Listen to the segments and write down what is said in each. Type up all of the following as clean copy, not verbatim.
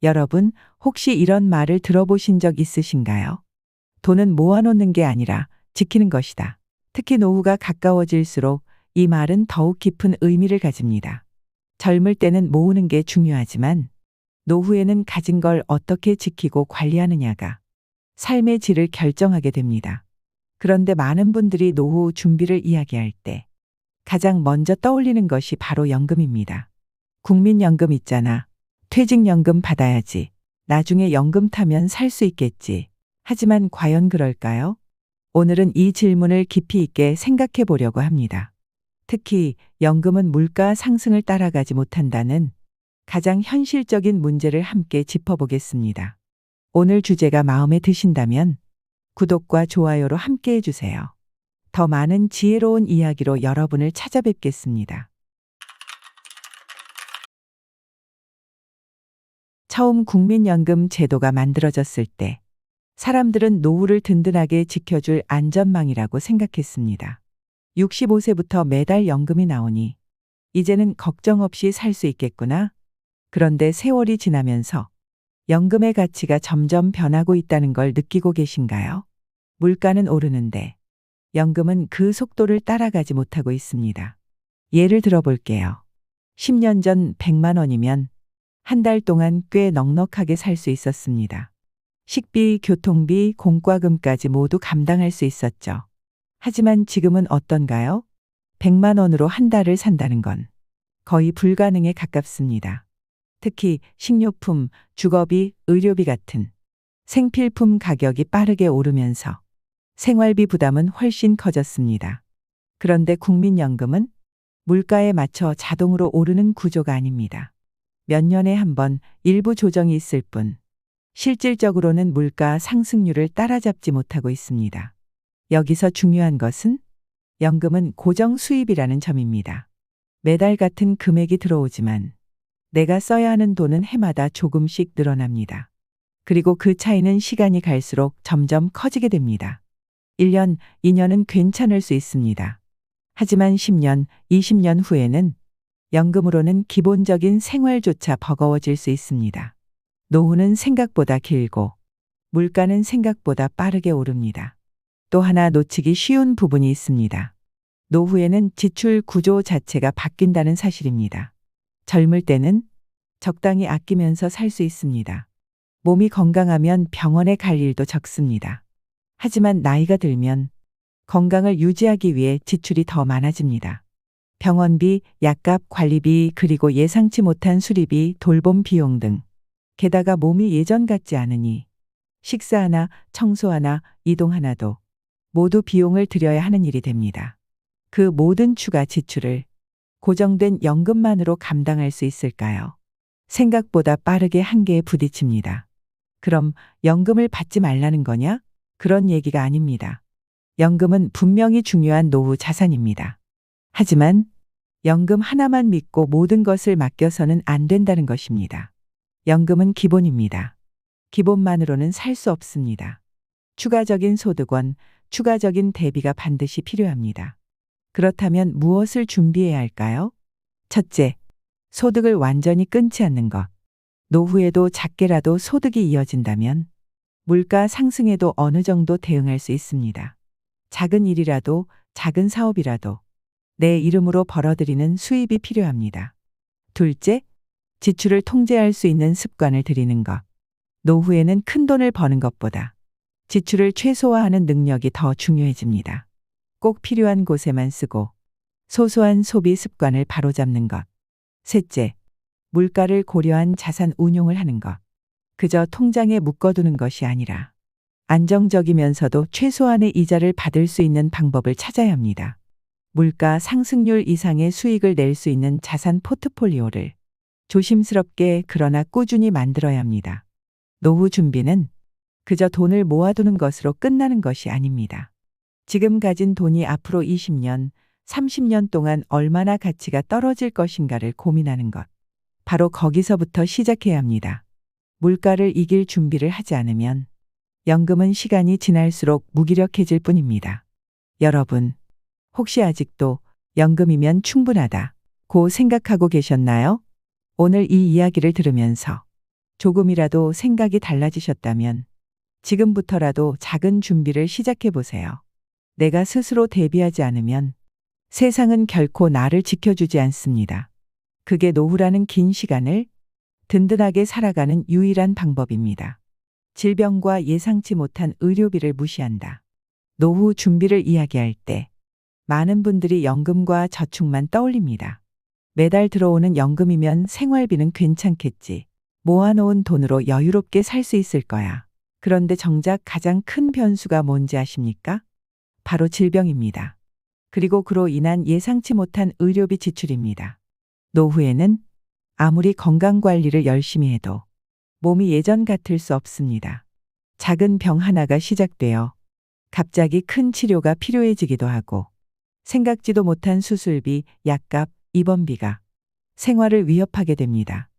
여러분, 혹시 이런 말을 들어보신 적 있으신가요? 돈은 모아놓는 게 아니라 지키는 것이다. 특히 노후가 가까워질수록 이 말은 더욱 깊은 의미를 가집니다. 젊을 때는 모으는 게 중요하지만 노후에는 가진 걸 어떻게 지키고 관리하느냐가 삶의 질을 결정하게 됩니다. 그런데 많은 분들이 노후 준비를 이야기할 때 가장 먼저 떠올리는 것이 바로 연금입니다. 국민연금 있잖아. 퇴직연금 받아야지. 나중에 연금 타면 살 수 있겠지. 하지만 과연 그럴까요? 오늘은 이 질문을 깊이 있게 생각해 보려고 합니다. 특히 연금은 물가 상승을 따라가지 못한다는 가장 현실적인 문제를 함께 짚어보겠습니다. 오늘 주제가 마음에 드신다면 구독과 좋아요로 함께 해주세요. 더 많은 지혜로운 이야기로 여러분을 찾아뵙겠습니다. 처음 국민연금 제도가 만들어졌을 때 사람들은 노후를 든든하게 지켜줄 안전망이라고 생각했습니다. 65세부터 매달 연금이 나오니 이제는 걱정 없이 살 수 있겠구나. 그런데 세월이 지나면서 연금의 가치가 점점 변하고 있다는 걸 느끼고 계신가요? 물가는 오르는데 연금은 그 속도를 따라가지 못하고 있습니다. 예를 들어 볼게요. 10년 전 100만 원이면 한 달 동안 꽤 넉넉하게 살 수 있었습니다. 식비, 교통비, 공과금까지 모두 감당할 수 있었죠. 하지만 지금은 어떤가요? 100만 원으로 한 달을 산다는 건 거의 불가능에 가깝습니다. 특히 식료품, 주거비, 의료비 같은 생필품 가격이 빠르게 오르면서 생활비 부담은 훨씬 커졌습니다. 그런데 국민연금은 물가에 맞춰 자동으로 오르는 구조가 아닙니다. 몇 년에 한 번 일부 조정이 있을 뿐 실질적으로는 물가 상승률을 따라잡지 못하고 있습니다. 여기서 중요한 것은 연금은 고정 수입이라는 점입니다. 매달 같은 금액이 들어오지만 내가 써야 하는 돈은 해마다 조금씩 늘어납니다. 그리고 그 차이는 시간이 갈수록 점점 커지게 됩니다. 1년, 2년은 괜찮을 수 있습니다. 하지만 10년, 20년 후에는 연금으로는 기본적인 생활조차 버거워질 수 있습니다. 노후는 생각보다 길고 물가는 생각보다 빠르게 오릅니다. 또 하나 놓치기 쉬운 부분이 있습니다. 노후에는 지출 구조 자체가 바뀐다는 사실입니다. 젊을 때는 적당히 아끼면서 살 수 있습니다. 몸이 건강하면 병원에 갈 일도 적습니다. 하지만 나이가 들면 건강을 유지하기 위해 지출이 더 많아집니다. 병원비, 약값, 관리비, 그리고 예상치 못한 수리비, 돌봄 비용 등. 게다가 몸이 예전 같지 않으니 식사 하나, 청소 하나, 이동 하나도 모두 비용을 들여야 하는 일이 됩니다. 그 모든 추가 지출을 고정된 연금만으로 감당할 수 있을까요? 생각보다 빠르게 한계에 부딪힙니다. 그럼 연금을 받지 말라는 거냐? 그런 얘기가 아닙니다. 연금은 분명히 중요한 노후 자산입니다. 하지만 연금 하나만 믿고 모든 것을 맡겨서는 안 된다는 것입니다. 연금은 기본입니다. 기본만으로는 살 수 없습니다. 추가적인 소득원, 추가적인 대비가 반드시 필요합니다. 그렇다면 무엇을 준비해야 할까요? 첫째, 소득을 완전히 끊지 않는 것. 노후에도 작게라도 소득이 이어진다면 물가 상승에도 어느 정도 대응할 수 있습니다. 작은 일이라도, 작은 사업이라도 내 이름으로 벌어들이는 수입이 필요합니다. 둘째, 지출을 통제할 수 있는 습관을 들이는 것. 노후에는 큰 돈을 버는 것보다 지출을 최소화하는 능력이 더 중요해집니다. 꼭 필요한 곳에만 쓰고 소소한 소비 습관을 바로잡는 것. 셋째, 물가를 고려한 자산 운용을 하는 것. 그저 통장에 묶어두는 것이 아니라 안정적이면서도 최소한의 이자를 받을 수 있는 방법을 찾아야 합니다. 물가 상승률 이상의 수익을 낼 수 있는 자산 포트폴리오를 조심스럽게 그러나 꾸준히 만들어야 합니다. 노후 준비는 그저 돈을 모아두는 것으로 끝나는 것이 아닙니다. 지금 가진 돈이 앞으로 20년, 30년 동안 얼마나 가치가 떨어질 것인가를 고민하는 것. 바로 거기서부터 시작해야 합니다. 물가를 이길 준비를 하지 않으면 연금은 시간이 지날수록 무기력해질 뿐입니다. 여러분, 혹시 아직도 연금이면 충분하다고 생각하고 계셨나요? 오늘 이 이야기를 들으면서 조금이라도 생각이 달라지셨다면 지금부터라도 작은 준비를 시작해 보세요. 내가 스스로 대비하지 않으면 세상은 결코 나를 지켜주지 않습니다. 그게 노후라는 긴 시간을 든든하게 살아가는 유일한 방법입니다. 질병과 예상치 못한 의료비를 무시한다. 노후 준비를 이야기할 때 많은 분들이 연금과 저축만 떠올립니다. 매달 들어오는 연금이면 생활비는 괜찮겠지. 모아놓은 돈으로 여유롭게 살 수 있을 거야. 그런데 정작 가장 큰 변수가 뭔지 아십니까? 바로 질병입니다. 그리고 그로 인한 예상치 못한 의료비 지출입니다. 노후에는 아무리 건강 관리를 열심히 해도 몸이 예전 같을 수 없습니다. 작은 병 하나가 시작되어 갑자기 큰 치료가 필요해지기도 하고 생각지도 못한 수술비, 약값, 입원비가 생활을 위협하게 됩니다.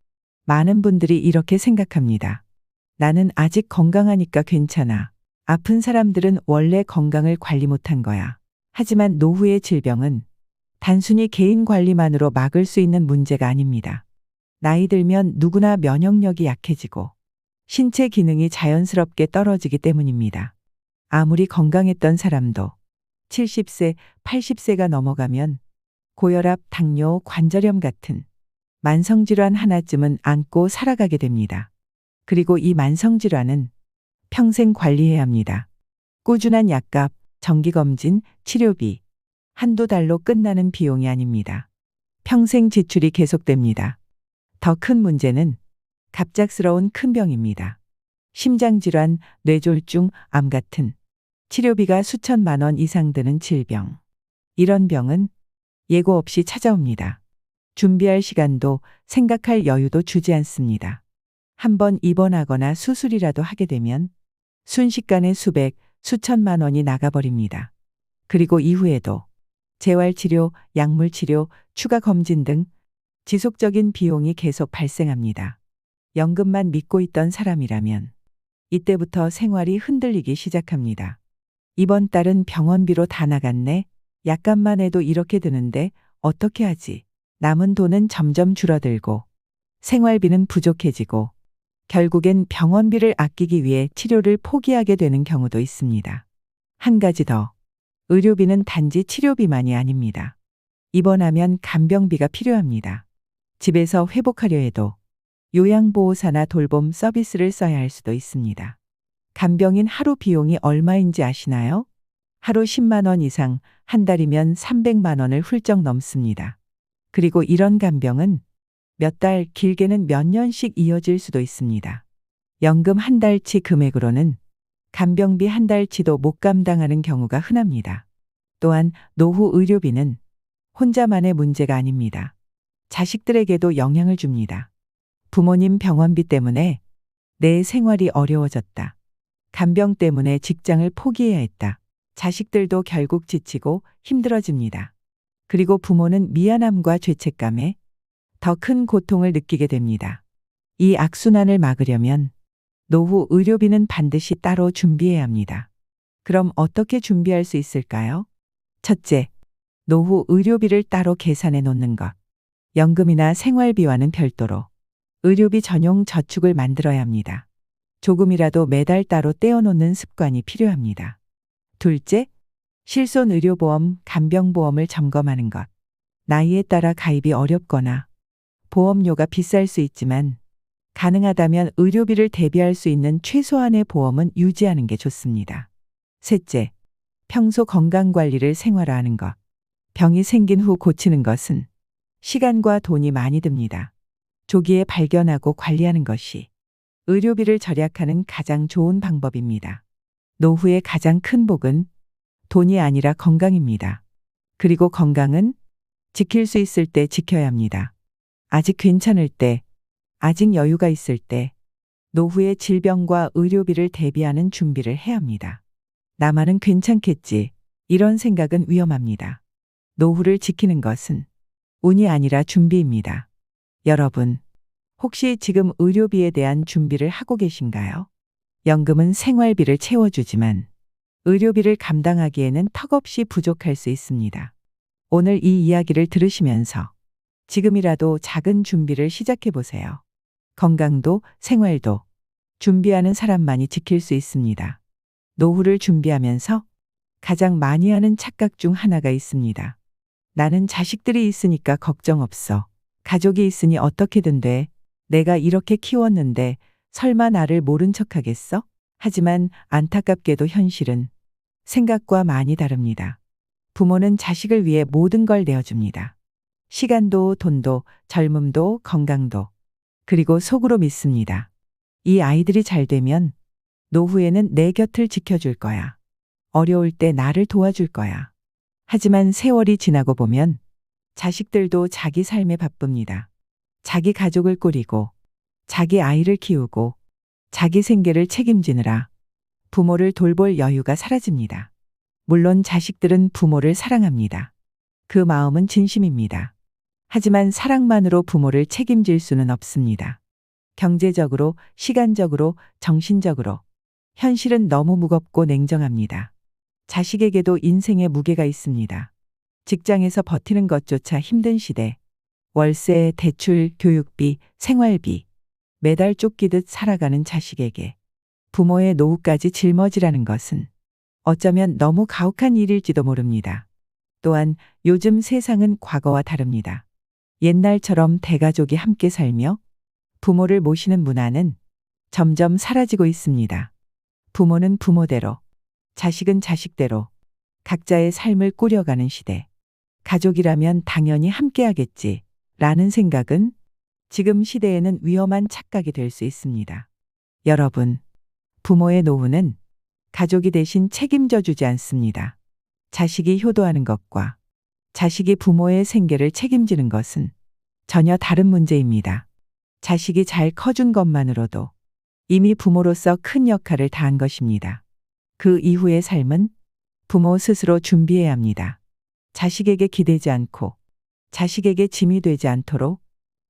많은 분들이 이렇게 생각합니다. 나는 아직 건강하니까 괜찮아. 아픈 사람들은 원래 건강을 관리 못한 거야. 하지만 노후의 질병은 단순히 개인 관리만으로 막을 수 있는 문제가 아닙니다. 나이 들면 누구나 면역력이 약해지고 신체 기능이 자연스럽게 떨어지기 때문입니다. 아무리 건강했던 사람도 70세, 80세가 넘어가면 고혈압, 당뇨, 관절염 같은 만성질환 하나쯤은 안고 살아가게 됩니다. 그리고 이 만성질환은 평생 관리해야 합니다. 꾸준한 약값, 정기검진, 치료비, 한두 달로 끝나는 비용이 아닙니다. 평생 지출이 계속됩니다. 더 큰 문제는 갑작스러운 큰 병입니다. 심장질환, 뇌졸중, 암 같은 치료비가 수천만 원 이상 드는 질병. 이런 병은 예고 없이 찾아옵니다. 준비할 시간도 생각할 여유도 주지 않습니다. 한번 입원하거나 수술이라도 하게 되면 순식간에 수백, 수천만 원이 나가버립니다. 그리고 이후에도 재활치료, 약물치료, 추가 검진 등 지속적인 비용이 계속 발생합니다. 연금만 믿고 있던 사람이라면 이때부터 생활이 흔들리기 시작합니다. 이번 달은 병원비로 다 나갔네. 약값만 해도 이렇게 드는데 어떻게 하지? 남은 돈은 점점 줄어들고 생활비는 부족해지고 결국엔 병원비를 아끼기 위해 치료를 포기하게 되는 경우도 있습니다. 한 가지 더. 의료비는 단지 치료비만이 아닙니다. 입원하면 간병비가 필요합니다. 집에서 회복하려 해도 요양보호사나 돌봄 서비스를 써야 할 수도 있습니다. 간병인 하루 비용이 얼마인지 아시나요? 하루 10만 원 이상, 한 달이면 300만 원을 훌쩍 넘습니다. 그리고 이런 간병은 몇 달, 길게는 몇 년씩 이어질 수도 있습니다. 연금 한 달치 금액으로는 간병비 한 달치도 못 감당하는 경우가 흔합니다. 또한 노후 의료비는 혼자만의 문제가 아닙니다. 자식들에게도 영향을 줍니다. 부모님 병원비 때문에 내 생활이 어려워졌다. 간병 때문에 직장을 포기해야 했다. 자식들도 결국 지치고 힘들어집니다. 그리고 부모는 미안함과 죄책감에 더 큰 고통을 느끼게 됩니다. 이 악순환을 막으려면 노후 의료비는 반드시 따로 준비해야 합니다. 그럼 어떻게 준비할 수 있을까요? 첫째, 노후 의료비를 따로 계산해 놓는 것. 연금이나 생활비와는 별도로 의료비 전용 저축을 만들어야 합니다. 조금이라도 매달 따로 떼어놓는 습관이 필요합니다. 둘째, 실손의료보험, 간병보험을 점검하는 것. 나이에 따라 가입이 어렵거나 보험료가 비쌀 수 있지만 가능하다면 의료비를 대비할 수 있는 최소한의 보험은 유지하는 게 좋습니다. 셋째, 평소 건강관리를 생활화하는 것. 병이 생긴 후 고치는 것은 시간과 돈이 많이 듭니다. 조기에 발견하고 관리하는 것이 의료비를 절약하는 가장 좋은 방법입니다. 노후의 가장 큰 복은 돈이 아니라 건강입니다. 그리고 건강은 지킬 수 있을 때 지켜야 합니다. 아직 괜찮을 때, 아직 여유가 있을 때 노후의 질병과 의료비를 대비하는 준비를 해야 합니다. 나만은 괜찮겠지. 이런 생각은 위험합니다. 노후를 지키는 것은 운이 아니라 준비입니다. 여러분, 혹시 지금 의료비에 대한 준비를 하고 계신가요? 연금은 생활비를 채워주지만 의료비를 감당하기에는 턱없이 부족할 수 있습니다. 오늘 이 이야기를 들으시면서 지금이라도 작은 준비를 시작해 보세요. 건강도 생활도 준비하는 사람만이 지킬 수 있습니다. 노후를 준비하면서 가장 많이 하는 착각 중 하나가 있습니다. 나는 자식들이 있으니까 걱정 없어. 가족이 있으니 어떻게든 돼. 내가 이렇게 키웠는데 설마 나를 모른 척 하겠어? 하지만 안타깝게도 현실은 생각과 많이 다릅니다. 부모는 자식을 위해 모든 걸 내어줍니다. 시간도 돈도 젊음도 건강도. 그리고 속으로 믿습니다. 이 아이들이 잘 되면 노후에는 내 곁을 지켜줄 거야. 어려울 때 나를 도와줄 거야. 하지만 세월이 지나고 보면 자식들도 자기 삶에 바쁩니다. 자기 가족을 꾸리고 자기 아이를 키우고 자기 생계를 책임지느라 부모를 돌볼 여유가 사라집니다. 물론 자식들은 부모를 사랑합니다. 그 마음은 진심입니다. 하지만 사랑만으로 부모를 책임질 수는 없습니다. 경제적으로, 시간적으로, 정신적으로 현실은 너무 무겁고 냉정합니다. 자식에게도 인생의 무게가 있습니다. 직장에서 버티는 것조차 힘든 시대. 월세, 대출, 교육비, 생활비. 매달 쫓기듯 살아가는 자식에게 부모의 노후까지 짊어지라는 것은 어쩌면 너무 가혹한 일일지도 모릅니다. 또한 요즘 세상은 과거와 다릅니다. 옛날처럼 대가족이 함께 살며 부모를 모시는 문화는 점점 사라지고 있습니다. 부모는 부모대로, 자식은 자식대로 각자의 삶을 꾸려가는 시대. 가족이라면 당연히 함께하겠지 라는 생각은 지금 시대에는 위험한 착각이 될 수 있습니다. 여러분, 부모의 노후는 가족이 대신 책임져 주지 않습니다. 자식이 효도하는 것과 자식이 부모의 생계를 책임지는 것은 전혀 다른 문제입니다. 자식이 잘 커준 것만으로도 이미 부모로서 큰 역할을 다한 것입니다. 그 이후의 삶은 부모 스스로 준비해야 합니다. 자식에게 기대지 않고 자식에게 짐이 되지 않도록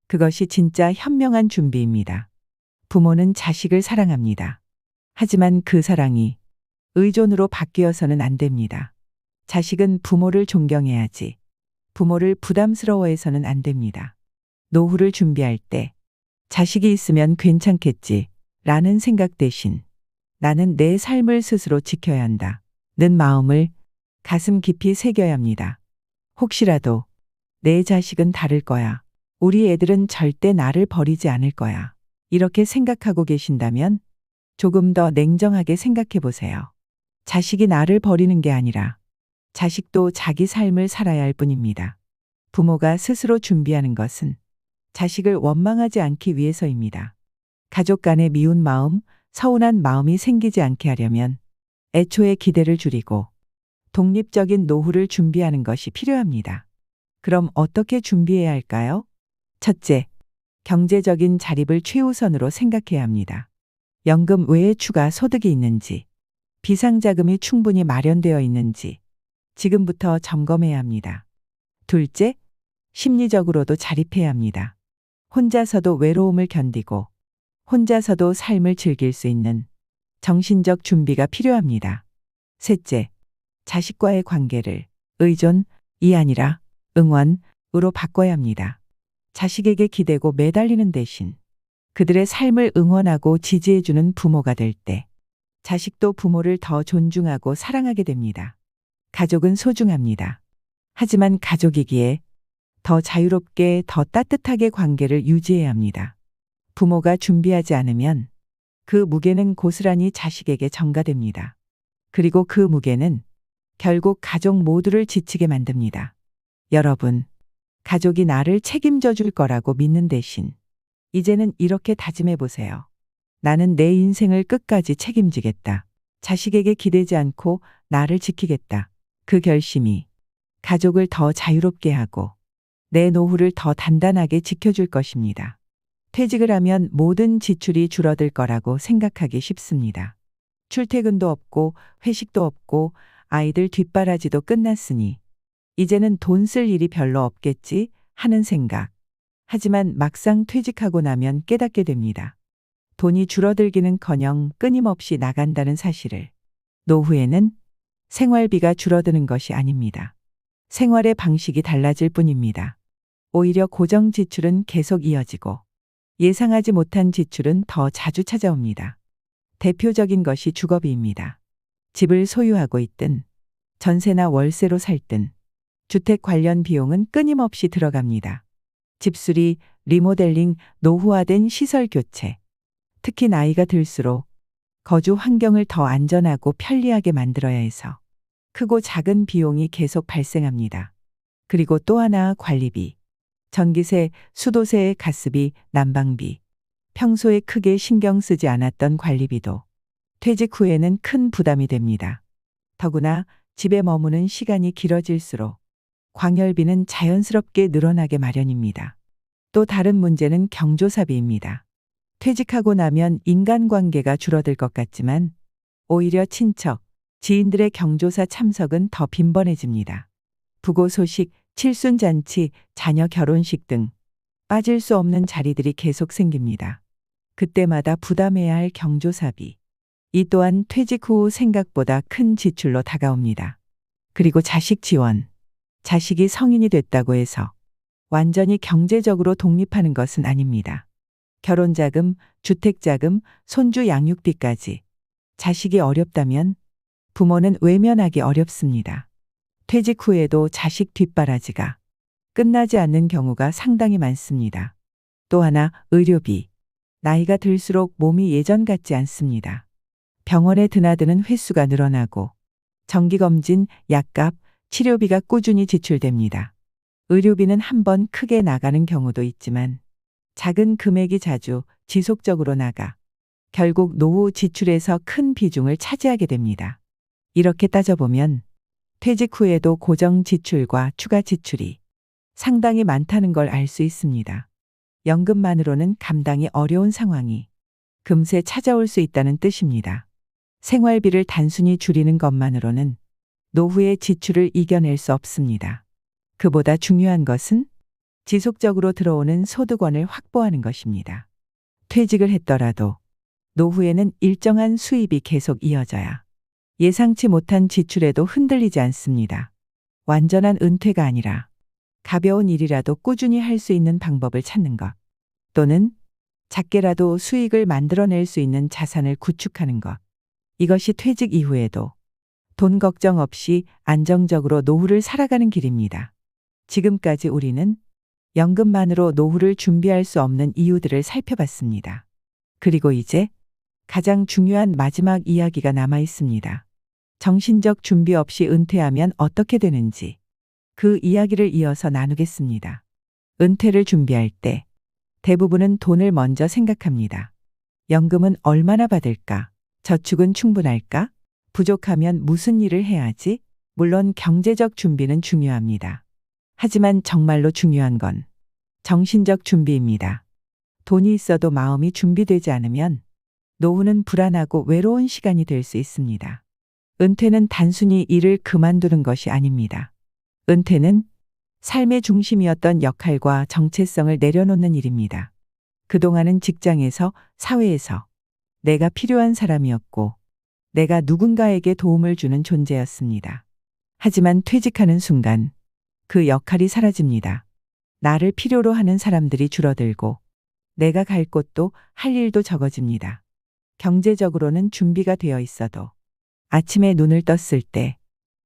그것이 진짜 현명한 준비입니다. 부모는 자식을 사랑합니다. 하지만 그 사랑이 의존으로 바뀌어서는 안 됩니다. 자식은 부모를 존경해야지 부모를 부담스러워해서는 안 됩니다. 노후를 준비할 때 자식이 있으면 괜찮겠지 라는 생각 대신 나는 내 삶을 스스로 지켜야 한다 는 마음을 가슴 깊이 새겨야 합니다. 혹시라도 내 자식은 다를 거야. 우리 애들은 절대 나를 버리지 않을 거야. 이렇게 생각하고 계신다면 조금 더 냉정하게 생각해 보세요. 자식이 나를 버리는 게 아니라 자식도 자기 삶을 살아야 할 뿐입니다. 부모가 스스로 준비하는 것은 자식을 원망하지 않기 위해서입니다. 가족 간의 미운 마음, 서운한 마음이 생기지 않게 하려면 애초에 기대를 줄이고 독립적인 노후를 준비하는 것이 필요합니다. 그럼 어떻게 준비해야 할까요? 첫째, 경제적인 자립을 최우선으로 생각해야 합니다. 연금 외에 추가 소득이 있는지, 비상자금이 충분히 마련되어 있는지 지금부터 점검해야 합니다. 둘째, 심리적으로도 자립해야 합니다. 혼자서도 외로움을 견디고 혼자서도 삶을 즐길 수 있는 정신적 준비가 필요합니다. 셋째, 자식과의 관계를 의존이 아니라 응원으로 바꿔야 합니다. 자식에게 기대고 매달리는 대신 그들의 삶을 응원하고 지지해주는 부모가 될 때 자식도 부모를 더 존중하고 사랑하게 됩니다. 가족은 소중합니다. 하지만 가족이기에 더 자유롭게 더 따뜻하게 관계를 유지해야 합니다. 부모가 준비하지 않으면 그 무게는 고스란히 자식에게 전가됩니다. 그리고 그 무게는 결국 가족 모두를 지치게 만듭니다. 여러분, 가족이 나를 책임져 줄 거라고 믿는 대신 이제는 이렇게 다짐해 보세요. 나는 내 인생을 끝까지 책임지겠다. 자식에게 기대지 않고 나를 지키겠다. 그 결심이 가족을 더 자유롭게 하고 내 노후를 더 단단하게 지켜줄 것입니다. 퇴직을 하면 모든 지출이 줄어들 거라고 생각하기 쉽습니다. 출퇴근도 없고 회식도 없고 아이들 뒷바라지도 끝났으니 이제는 돈 쓸 일이 별로 없겠지 하는 생각. 하지만 막상 퇴직하고 나면 깨닫게 됩니다. 돈이 줄어들기는커녕 끊임없이 나간다는 사실을. 노후에는 생활비가 줄어드는 것이 아닙니다. 생활의 방식이 달라질 뿐입니다. 오히려 고정 지출은 계속 이어지고 예상하지 못한 지출은 더 자주 찾아옵니다. 대표적인 것이 주거비입니다. 집을 소유하고 있든 전세나 월세로 살든 주택 관련 비용은 끊임없이 들어갑니다. 집수리, 리모델링, 노후화된 시설 교체. 특히 나이가 들수록 거주 환경을 더 안전하고 편리하게 만들어야 해서 크고 작은 비용이 계속 발생합니다. 그리고 또 하나 관리비. 전기세, 수도세, 가스비, 난방비. 평소에 크게 신경 쓰지 않았던 관리비도 퇴직 후에는 큰 부담이 됩니다. 더구나 집에 머무는 시간이 길어질수록 광열비는 자연스럽게 늘어나게 마련입니다. 또 다른 문제는 경조사비입니다. 퇴직하고 나면 인간관계가 줄어들 것 같지만 오히려 친척, 지인들의 경조사 참석은 더 빈번해집니다. 부고 소식, 칠순잔치, 자녀 결혼식 등 빠질 수 없는 자리들이 계속 생깁니다. 그때마다 부담해야 할 경조사비. 이 또한 퇴직 후 생각보다 큰 지출로 다가옵니다. 그리고 자식 지원. 자식이 성인이 됐다고 해서 완전히 경제적으로 독립하는 것은 아닙니다. 결혼자금, 주택자금, 손주 양육비까지. 자식이 어렵다면 부모는 외면하기 어렵습니다. 퇴직 후에도 자식 뒷바라지가 끝나지 않는 경우가 상당히 많습니다. 또 하나, 의료비. 나이가 들수록 몸이 예전 같지 않습니다. 병원에 드나드는 횟수가 늘어나고 정기검진, 약값, 치료비가 꾸준히 지출됩니다. 의료비는 한번 크게 나가는 경우도 있지만 작은 금액이 자주 지속적으로 나가 결국 노후 지출에서 큰 비중을 차지하게 됩니다. 이렇게 따져보면 퇴직 후에도 고정 지출과 추가 지출이 상당히 많다는 걸 알 수 있습니다. 연금만으로는 감당이 어려운 상황이 금세 찾아올 수 있다는 뜻입니다. 생활비를 단순히 줄이는 것만으로는 노후의 지출을 이겨낼 수 없습니다. 그보다 중요한 것은 지속적으로 들어오는 소득원을 확보하는 것입니다. 퇴직을 했더라도 노후에는 일정한 수입이 계속 이어져야 예상치 못한 지출에도 흔들리지 않습니다. 완전한 은퇴가 아니라 가벼운 일이라도 꾸준히 할 수 있는 방법을 찾는 것, 또는 작게라도 수익을 만들어낼 수 있는 자산을 구축하는 것. 이것이 퇴직 이후에도 돈 걱정 없이 안정적으로 노후를 살아가는 길입니다. 지금까지 우리는 연금만으로 노후를 준비할 수 없는 이유들을 살펴봤습니다. 그리고 이제 가장 중요한 마지막 이야기가 남아 있습니다. 정신적 준비 없이 은퇴하면 어떻게 되는지 그 이야기를 이어서 나누겠습니다. 은퇴를 준비할 때 대부분은 돈을 먼저 생각합니다. 연금은 얼마나 받을까? 저축은 충분할까? 부족하면 무슨 일을 해야지? 물론 경제적 준비는 중요합니다. 하지만 정말로 중요한 건 정신적 준비입니다. 돈이 있어도 마음이 준비되지 않으면 노후는 불안하고 외로운 시간이 될 수 있습니다. 은퇴는 단순히 일을 그만두는 것이 아닙니다. 은퇴는 삶의 중심이었던 역할과 정체성을 내려놓는 일입니다. 그동안은 직장에서, 사회에서 내가 필요한 사람이었고 내가 누군가에게 도움을 주는 존재였습니다. 하지만 퇴직하는 순간 그 역할이 사라집니다. 나를 필요로 하는 사람들이 줄어들고 내가 갈 곳도 할 일도 적어집니다. 경제적으로는 준비가 되어 있어도 아침에 눈을 떴을 때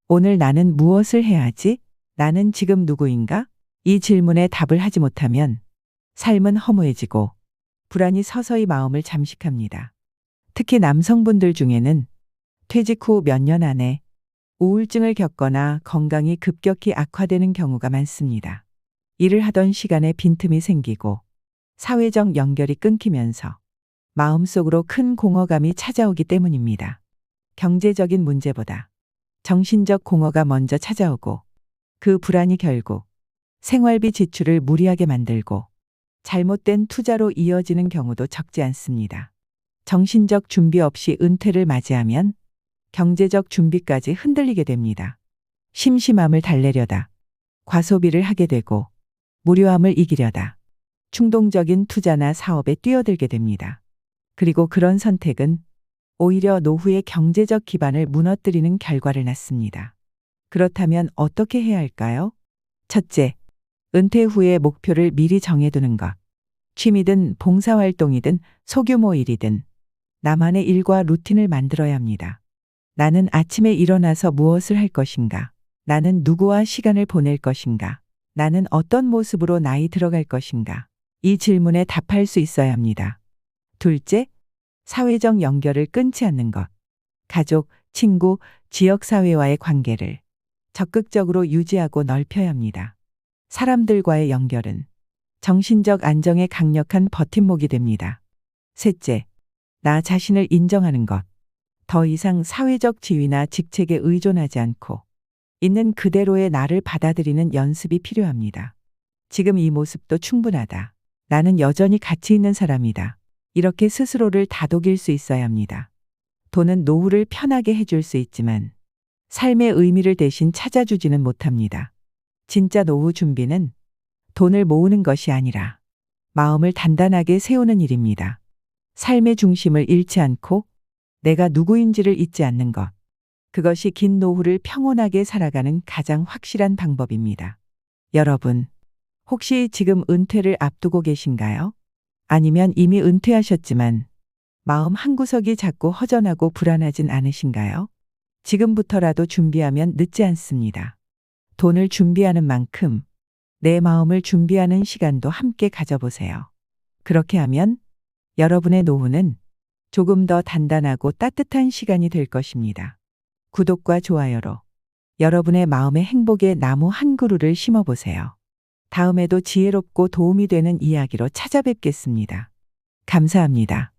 오늘 나는 무엇을 해야지? 나는 지금 누구인가? 이 질문에 답을 하지 못하면 삶은 허무해지고 불안이 서서히 마음을 잠식합니다. 특히 남성분들 중에는 퇴직 후 몇 년 안에 우울증을 겪거나 건강이 급격히 악화되는 경우가 많습니다. 일을 하던 시간에 빈틈이 생기고 사회적 연결이 끊기면서 마음속으로 큰 공허감이 찾아오기 때문입니다. 경제적인 문제보다 정신적 공허가 먼저 찾아오고 그 불안이 결국 생활비 지출을 무리하게 만들고 잘못된 투자로 이어지는 경우도 적지 않습니다. 정신적 준비 없이 은퇴를 맞이하면 경제적 준비까지 흔들리게 됩니다. 심심함을 달래려다 과소비를 하게 되고 무료함을 이기려다 충동적인 투자나 사업에 뛰어들게 됩니다. 그리고 그런 선택은 오히려 노후의 경제적 기반을 무너뜨리는 결과를 낳습니다. 그렇다면 어떻게 해야 할까요? 첫째, 은퇴 후의 목표를 미리 정해두는 것. 취미든 봉사활동이든 소규모 일이든 나만의 일과 루틴을 만들어야 합니다. 나는 아침에 일어나서 무엇을 할 것인가? 나는 누구와 시간을 보낼 것인가? 나는 어떤 모습으로 나이 들어갈 것인가? 이 질문에 답할 수 있어야 합니다. 둘째, 사회적 연결을 끊지 않는 것. 가족, 친구, 지역사회와의 관계를 적극적으로 유지하고 넓혀야 합니다. 사람들과의 연결은 정신적 안정에 강력한 버팀목이 됩니다. 셋째, 나 자신을 인정하는 것. 더 이상 사회적 지위나 직책에 의존하지 않고 있는 그대로의 나를 받아들이는 연습이 필요합니다. 지금 이 모습도 충분하다. 나는 여전히 가치 있는 사람이다. 이렇게 스스로를 다독일 수 있어야 합니다. 돈은 노후를 편하게 해줄 수 있지만 삶의 의미를 대신 찾아주지는 못합니다. 진짜 노후 준비는 돈을 모으는 것이 아니라 마음을 단단하게 세우는 일입니다. 삶의 중심을 잃지 않고 내가 누구인지를 잊지 않는 것. 그것이 긴 노후를 평온하게 살아가는 가장 확실한 방법입니다. 여러분, 혹시 지금 은퇴를 앞두고 계신가요? 아니면 이미 은퇴하셨지만 마음 한구석이 자꾸 허전하고 불안하진 않으신가요? 지금부터라도 준비하면 늦지 않습니다. 돈을 준비하는 만큼 내 마음을 준비하는 시간도 함께 가져보세요. 그렇게 하면 여러분의 노후는 조금 더 단단하고 따뜻한 시간이 될 것입니다. 구독과 좋아요로 여러분의 마음의 행복의 나무 한 그루를 심어보세요. 다음에도 지혜롭고 도움이 되는 이야기로 찾아뵙겠습니다. 감사합니다.